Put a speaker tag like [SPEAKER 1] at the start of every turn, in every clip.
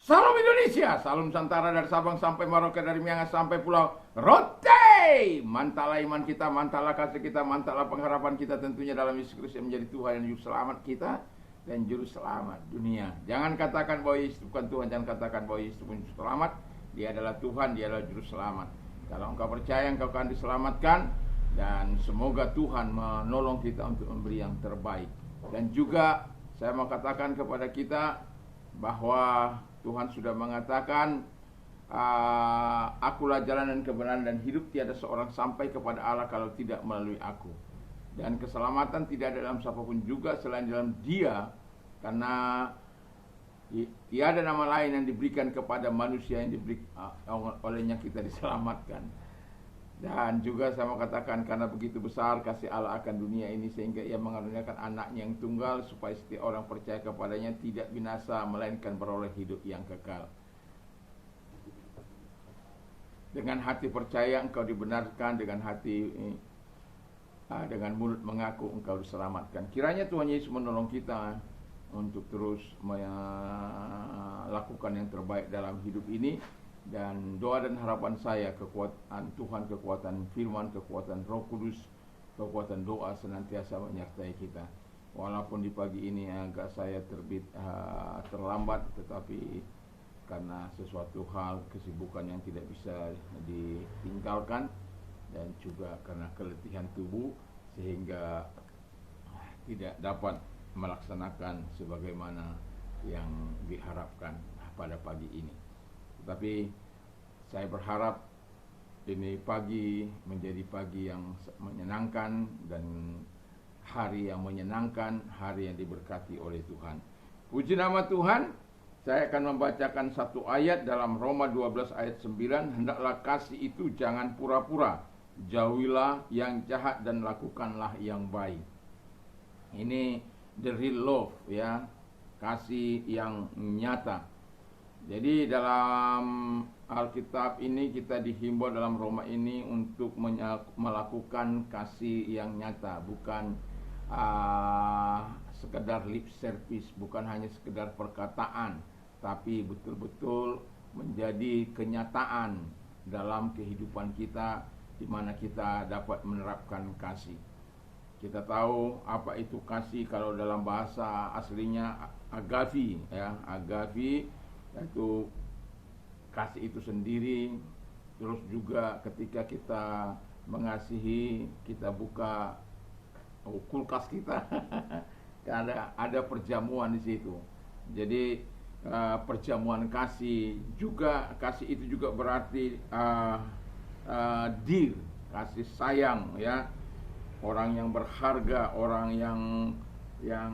[SPEAKER 1] Salam Indonesia, salam Nusantara dari Sabang sampai Merauke, dari Miangas sampai Pulau Rote. Mantalah iman kita, mantalah kasih kita, mantalah pengharapan kita tentunya dalam Yesus Kristus yang menjadi Tuhan dan Juru Selamat kita dan Juru Selamat dunia. Jangan katakan bahwa Yesus bukan Tuhan, jangan katakan bahwa Yesus bukan Juru Selamat. Dia adalah Tuhan, dia adalah Juru Selamat. Kalau engkau percaya, engkau akan diselamatkan dan semoga Tuhan menolong kita untuk memberi yang terbaik. Dan juga saya mau katakan kepada kita bahwa Tuhan sudah mengatakan, akulah jalan dan kebenaran dan hidup, tiada seorang sampai kepada Allah kalau tidak melalui aku. Dan keselamatan tidak ada dalam siapapun juga selain dalam Dia, karena tiada nama lain yang diberikan kepada manusia yang diberi olehnya kita diselamatkan. Dan juga saya mau katakan, karena begitu besar kasih Allah akan dunia ini sehingga Ia mengaruniakan anaknya yang tunggal supaya setiap orang percaya kepadanya tidak binasa melainkan beroleh hidup yang kekal. Dengan hati percaya engkau dibenarkan, dengan hati dengan mulut mengaku engkau diselamatkan. Kiranya Tuhan Yesus menolong kita untuk terus melakukan yang terbaik dalam hidup ini. Dan doa dan harapan saya, kekuatan Tuhan, kekuatan firman, kekuatan Roh Kudus, kekuatan doa senantiasa menyertai kita. Walaupun di pagi ini agak saya terlambat, tetapi karena sesuatu hal kesibukan yang tidak bisa ditinggalkan dan juga karena keletihan tubuh sehingga tidak dapat melaksanakan sebagaimana yang diharapkan pada pagi ini. Tapi saya berharap ini pagi menjadi pagi yang menyenangkan dan hari yang menyenangkan, hari yang diberkati oleh Tuhan. Puji nama Tuhan. Saya akan membacakan satu ayat dalam Roma 12 ayat 9. Hendaklah kasih itu jangan pura-pura, jauhilah yang jahat dan lakukanlah yang baik. Ini the real love, ya, kasih yang nyata. Jadi dalam Alkitab ini kita dihimbau dalam Roma ini untuk melakukan kasih yang nyata, bukan sekedar lip service, bukan hanya sekedar perkataan, tapi betul-betul menjadi kenyataan dalam kehidupan kita, di mana kita dapat menerapkan kasih. Kita tahu apa itu kasih. Kalau dalam bahasa aslinya agape, ya, agape, yaitu kasih itu sendiri. Terus juga ketika kita mengasihi, kita buka kulkas kita, ada perjamuan di situ. Jadi perjamuan kasih juga, kasih itu juga berarti dear, kasih sayang, ya, orang yang berharga, orang yang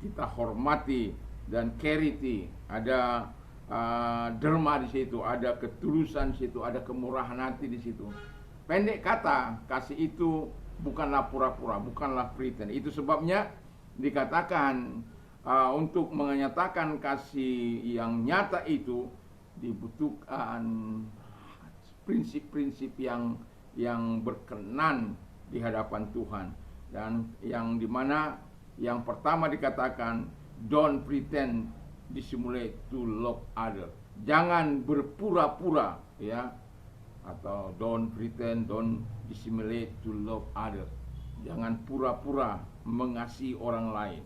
[SPEAKER 1] kita hormati, dan charity, ada derma di situ, ada ketulusan di situ, ada kemurahan hati di situ. Pendek kata, kasih itu bukanlah pura-pura, bukanlah pretend. Itu sebabnya dikatakan untuk menyatakan kasih yang nyata itu dibutuhkan prinsip-prinsip yang berkenan di hadapan Tuhan. Dan yang dimana yang pertama dikatakan, don't pretend, dissimulate to love other. Jangan berpura-pura, ya, atau don't pretend, don't dissimulate to love other. Jangan pura-pura mengasihi orang lain,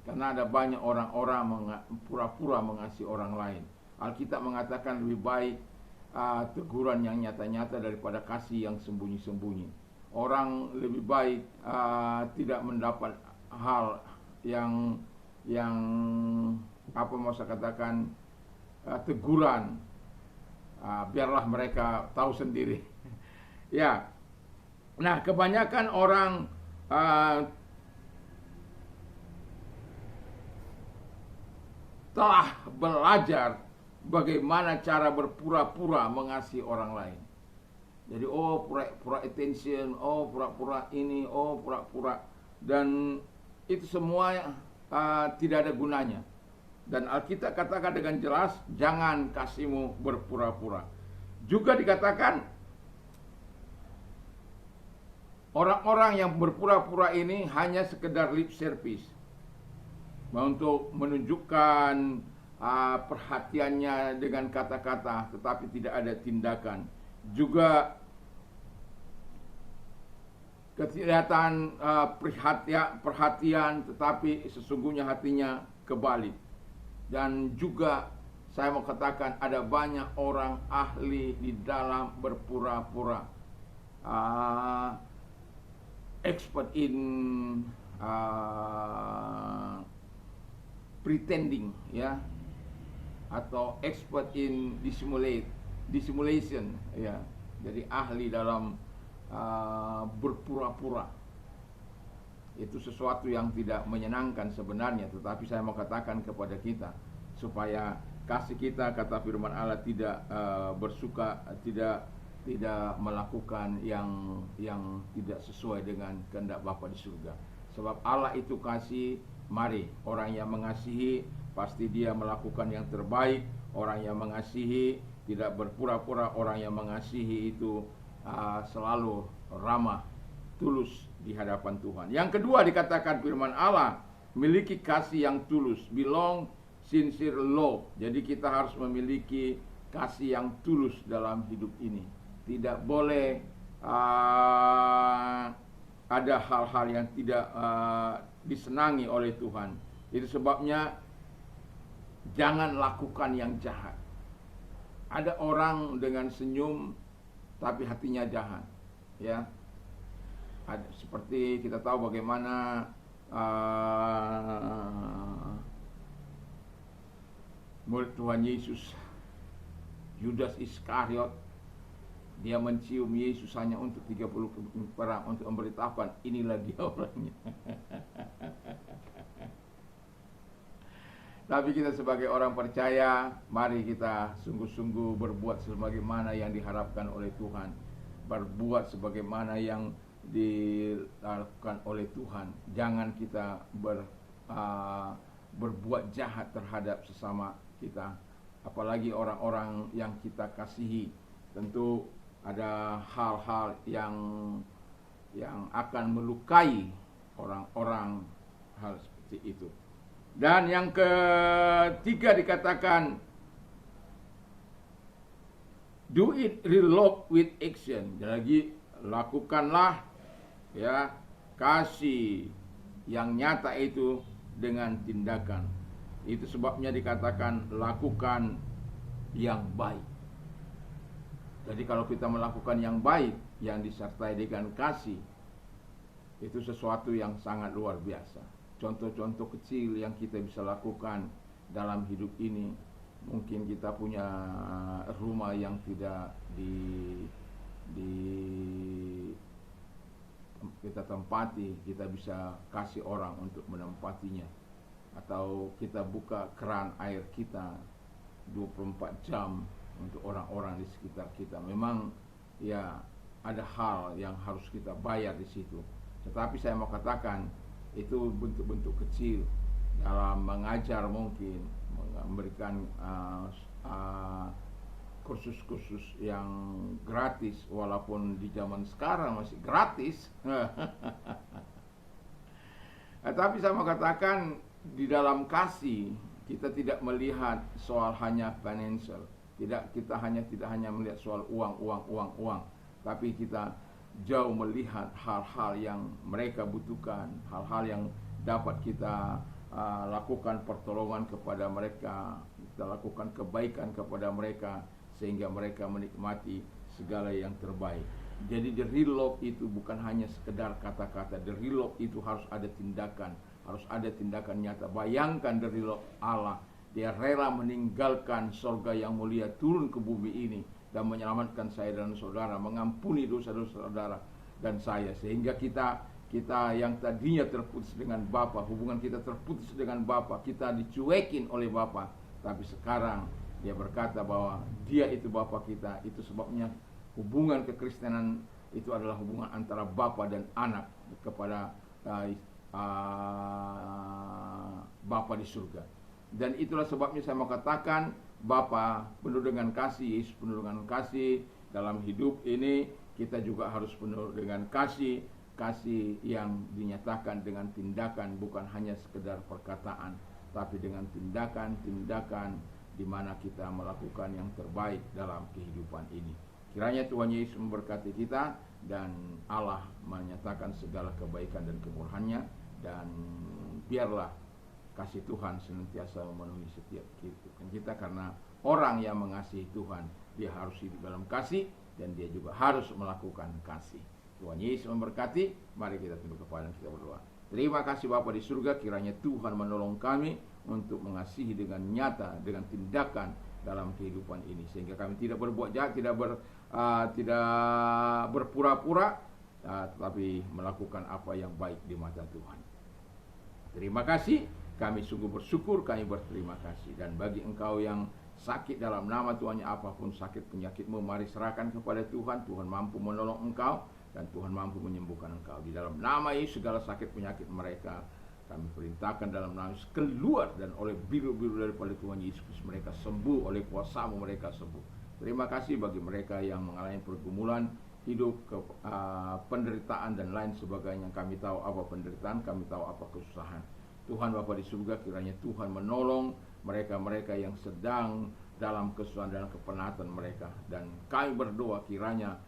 [SPEAKER 1] karena ada banyak orang-orang pura-pura mengasihi orang lain. Alkitab mengatakan lebih baik teguran yang nyata-nyata daripada kasih yang sembunyi-sembunyi. Orang lebih baik tidak mendapat hal yang apa mau saya katakan, teguran, biarlah mereka tahu sendiri. Ya, nah kebanyakan orang telah belajar bagaimana cara berpura-pura mengasihi orang lain. Jadi pura-pura attention, pura-pura ini, pura-pura, dan itu semua tidak ada gunanya. Dan Alkitab katakan dengan jelas, jangan kasihmu berpura-pura. Juga dikatakan orang-orang yang berpura-pura ini hanya sekedar lip service, untuk menunjukkan perhatiannya dengan kata-kata tetapi tidak ada tindakan. Juga kelihatan perhatian tetapi sesungguhnya hatinya kebalik. Dan juga saya mau katakan ada banyak orang ahli di dalam berpura-pura, expert in pretending, ya, atau expert in dissimulation, ya. Jadi ahli dalam berpura-pura. Itu sesuatu yang tidak menyenangkan sebenarnya, tetapi saya mau katakan kepada kita supaya kasih kita, kata firman Allah, tidak bersuka, tidak melakukan yang tidak sesuai dengan kehendak Bapa di surga. Sebab Allah itu kasih. Mari, orang yang mengasihi pasti dia melakukan yang terbaik. Orang yang mengasihi tidak berpura-pura. Orang yang mengasihi itu selalu ramah, tulus di hadapan Tuhan. Yang kedua dikatakan firman Allah, miliki kasih yang tulus, belong sincere love. Jadi kita harus memiliki kasih yang tulus dalam hidup ini. Tidak boleh ada hal-hal yang tidak disenangi oleh Tuhan. Itu sebabnya jangan lakukan yang jahat. Ada orang dengan senyum tapi hatinya jahat, ya. Seperti kita tahu bagaimana murid Tuhan Yesus, Yudas Iskariot, dia mencium Yesus hanya untuk 30 perang, untuk memberitahukan inilah dia orangnya. Tapi kita sebagai orang percaya, mari kita sungguh-sungguh berbuat sebagaimana yang diharapkan oleh Tuhan, berbuat sebagaimana yang dilakukan oleh Tuhan. Jangan kita berbuat jahat terhadap sesama kita, apalagi orang-orang yang kita kasihi. Tentu ada hal-hal yang akan melukai orang-orang, hal seperti itu. Dan yang ketiga dikatakan, do it real love with action. Jadi lakukanlah, ya, kasih yang nyata itu dengan tindakan. Itu sebabnya dikatakan lakukan yang baik. Jadi kalau kita melakukan yang baik yang disertai dengan kasih, itu sesuatu yang sangat luar biasa. Contoh-contoh kecil yang kita bisa lakukan dalam hidup ini. Mungkin kita punya rumah yang tidak kita tempati, kita bisa kasih orang untuk menempatinya. Atau kita buka keran air kita 24 jam untuk orang-orang di sekitar kita. Memang ya ada hal yang harus kita bayar di situ. Tetapi saya mau katakan itu bentuk-bentuk kecil dalam mengajar, mungkin memberikan kursus-kursus yang gratis, walaupun di zaman sekarang masih gratis. Tapi saya mau katakan di dalam kasih kita tidak melihat soal hanya financial. Kita tidak hanya melihat soal uang, tapi kita jauh melihat hal-hal yang mereka butuhkan, hal-hal yang dapat kita lakukan pertolongan kepada mereka, kita lakukan kebaikan kepada mereka sehingga mereka menikmati segala yang terbaik. Jadi the real love itu bukan hanya sekedar kata-kata. The real love itu harus ada tindakan, harus ada tindakan nyata. Bayangkan the real love Allah, dia rela meninggalkan surga yang mulia, turun ke bumi ini dan menyelamatkan saya dan saudara, mengampuni dosa-dosa saudara dan saya, sehingga kita yang tadinya terputus dengan Bapa, hubungan kita terputus dengan Bapa, kita dicuekin oleh Bapa, tapi sekarang dia berkata bahwa dia itu Bapa kita. Itu sebabnya hubungan kekristenan itu adalah hubungan antara Bapa dan anak kepada Bapa di surga. Dan itulah sebabnya saya mau katakan, Bapa penuh dengan kasih, Yesus penuh dengan kasih. Dalam hidup ini kita juga harus penuh dengan kasih, kasih yang dinyatakan dengan tindakan, bukan hanya sekedar perkataan. tapi dengan tindakan-tindakan di mana kita melakukan yang terbaik dalam kehidupan ini. Kiranya Tuhan Yesus memberkati kita dan Allah menyatakan segala kebaikan dan kemurahan-Nya, dan biarlah kasih Tuhan senantiasa memenuhi setiap kehidupan kita, karena orang yang mengasihi Tuhan, dia harus hidup dalam kasih dan dia juga harus melakukan kasih. Tuhan Yesus memberkati. Mari kita tunduk kepala dan kita berdoa. Terima kasih Bapa di surga, kiranya Tuhan menolong kami untuk mengasihi dengan nyata, dengan tindakan dalam kehidupan ini, sehingga kami tidak berbuat jahat, tidak berpura-pura, tetapi melakukan apa yang baik di mata Tuhan. Terima kasih, kami sungguh bersyukur, kami berterima kasih. Dan bagi engkau yang sakit dalam nama Tuhan, apapun sakit penyakitmu, mari serahkan kepada Tuhan. Tuhan mampu menolong engkau dan Tuhan mampu menyembuhkan engkau. Di dalam nama Yesus, segala sakit penyakit mereka kami perintahkan dalam nama Yesus keluar, dan oleh biru-biru daripada Tuhan Yesus mereka sembuh, oleh kuasa-Mu mereka sembuh. Terima kasih bagi mereka yang mengalami pergumulan hidup, penderitaan dan lain sebagainya. Kami tahu apa penderitaan, kami tahu apa kesusahan. Tuhan Bapa di surga, kiranya Tuhan menolong mereka-mereka yang sedang dalam kesusahan dan kepenatan mereka. Dan kami berdoa kiranya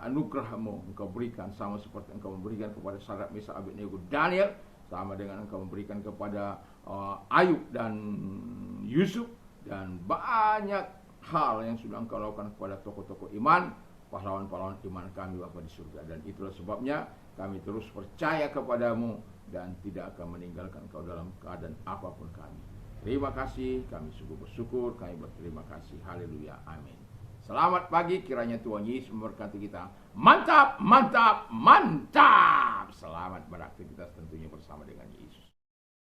[SPEAKER 1] anugerah-Mu Engkau berikan, sama seperti Engkau memberikan kepada Sadrak, Mesak, Abednego, Daniel, sama dengan Engkau memberikan kepada Ayub dan Yusuf, dan banyak hal yang sudah Engkau lakukan kepada tokoh-tokoh iman, pahlawan-pahlawan iman kami Bapa di surga. Dan itulah sebabnya kami terus percaya kepadamu dan tidak akan meninggalkan Engkau dalam keadaan apapun kami. Terima kasih, kami sungguh bersyukur, kami berterima kasih. Haleluya, amin. Selamat pagi, kiranya Tuhan Yesus memberkati kita. Mantap, mantap, mantap. Selamat beraktivitas tentunya bersama dengan Yesus.